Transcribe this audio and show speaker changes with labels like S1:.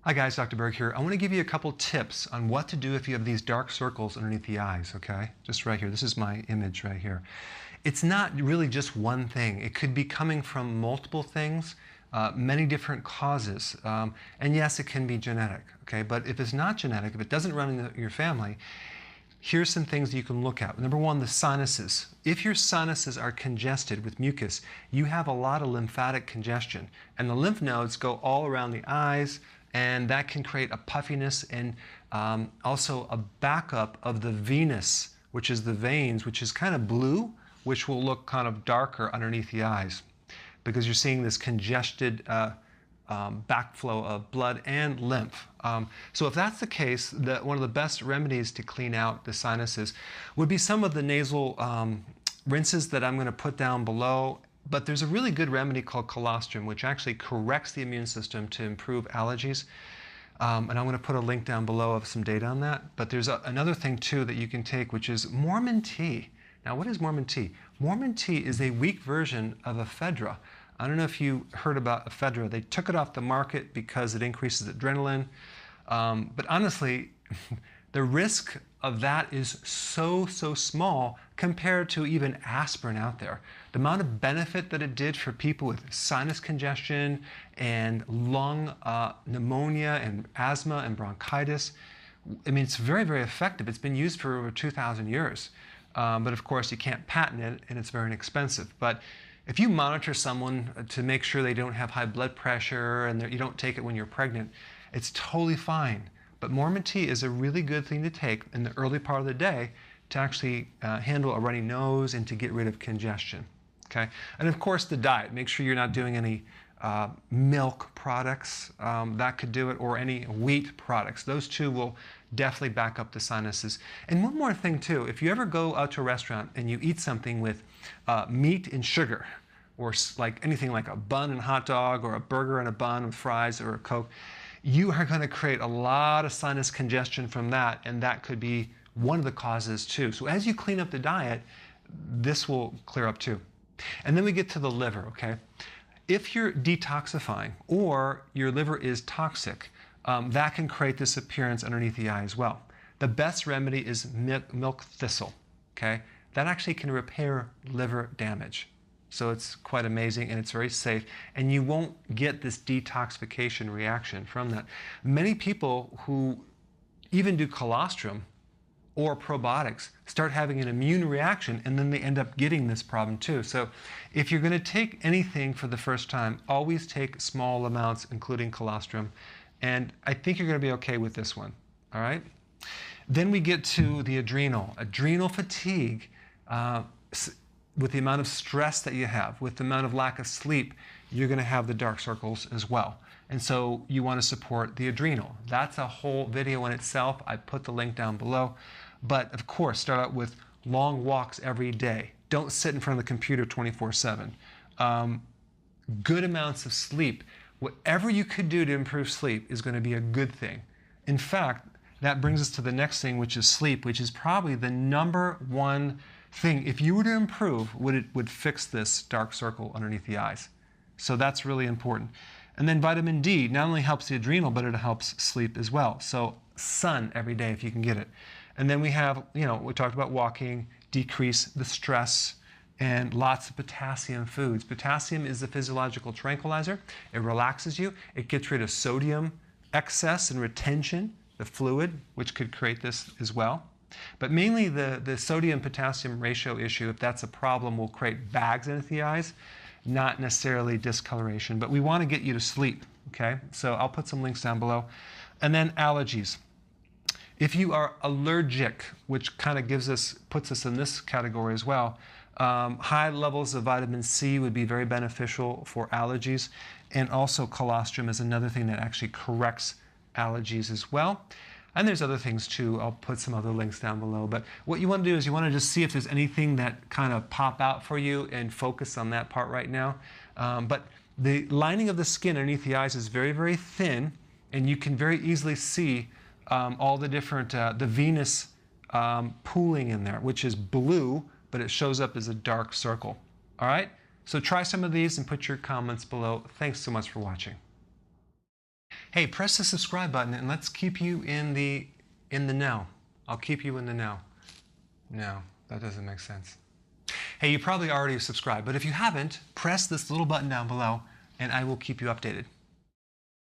S1: Hi guys, Dr. Berg here. I want to give you a couple tips on what to do if you have these dark circles underneath the eyes, okay? Just right here. This is my image right here. It's not really just one thing. It could be coming from multiple things, many different causes. And yes, it can be genetic, okay? But if it's not genetic, if it doesn't run in your family, here's some things you can look at. Number one, the sinuses. If your sinuses are congested with mucus, you have a lot of lymphatic congestion. And the lymph nodes go all around the eyes, and that can create a puffiness and also a backup of the venous, which is the veins, which is kind of blue, which will look kind of darker underneath the eyes because you're seeing this congested backflow of blood and lymph. So if that's the case, one of the best remedies to clean out the sinuses would be some of the nasal rinses that I'm going to put down below. But there's a really good remedy called colostrum, which actually corrects the immune system to improve allergies. And I'm going to put a link down below of some data on that. But there's another thing, too, that you can take, which is Mormon tea. Now, what is Mormon tea? Mormon tea is a weak version of ephedra. I don't know if you heard about ephedra. They took it off the market because it increases adrenaline. But honestly, the risk of that is so small compared to even aspirin out there. The amount of benefit that it did for people with sinus congestion and lung pneumonia and asthma and bronchitis, I mean, it's very effective. It's been used for over 2,000 years. But of course, you can't patent it, and it's very inexpensive. But if you monitor someone to make sure they don't have high blood pressure and you don't take it when you're pregnant, it's totally fine. But Mormon tea is a really good thing to take in the early part of the day to actually handle a runny nose and to get rid of congestion. Okay? And of course, the diet. Make sure you're not doing any milk products. That could do it, or any wheat products. Those two will definitely back up the sinuses. And one more thing, too. If you ever go out to a restaurant and you eat something with meat and sugar, or like anything like a bun and hot dog, or a burger and a bun with fries, or a Coke, you are going to create a lot of sinus congestion from that, and that could be one of the causes too. So as you clean up the diet, this will clear up too. And then we get to the liver, okay? If you're detoxifying or your liver is toxic, that can create this appearance underneath the eye as well. The best remedy is milk thistle, okay? That actually can repair liver damage. So it's quite amazing, and it's very safe, and you won't get this detoxification reaction from that. Many people who even do colostrum or probiotics start having an immune reaction, and then they end up getting this problem too. So if you're going to take anything for the first time, always take small amounts, including colostrum, and I think you're going to be okay with this one. All right? Then we get to the adrenal fatigue. With the amount of stress that you have, with the amount of lack of sleep, you're going to have the dark circles as well. And so you want to support the adrenal. That's a whole video in itself. I put the link down below. But of course, start out with long walks every day. Don't sit in front of the computer 24/7. Good amounts of sleep. Whatever you could do to improve sleep is going to be a good thing. In fact, that brings us to the next thing, which is sleep, which is probably the #1 thing, if you were to improve, would fix this dark circle underneath the eyes. So that's really important. And then vitamin D not only helps the adrenal, but it helps sleep as well. So sun every day if you can get it. And then we have, we talked about walking, decrease the stress, and lots of potassium foods. Potassium is the physiological tranquilizer. It relaxes you. It gets rid of sodium excess and retention, the fluid, which could create this as well. But mainly the sodium-potassium ratio issue, if that's a problem, will create bags underneath the eyes, not necessarily discoloration. But we want to get you to sleep, okay? So I'll put some links down below. And then allergies. If you are allergic, which kind of puts us in this category as well, high levels of vitamin C would be very beneficial for allergies. And also colostrum is another thing that actually corrects allergies as well. And there's other things too. I'll put some other links down below. But what you want to do is you want to just see if there's anything that kind of pop out for you and focus on that part right now. But the lining of the skin underneath the eyes is very thin, and you can very easily see all the different, the venous pooling in there, which is blue, but it shows up as a dark circle. All right? So try some of these and put your comments below. Thanks so much for watching. Hey, press the subscribe button and let's keep you in the know. I'll keep you in the know. No, that doesn't make sense. Hey, you probably already subscribed, but if you haven't, press this little button down below and I will keep you updated.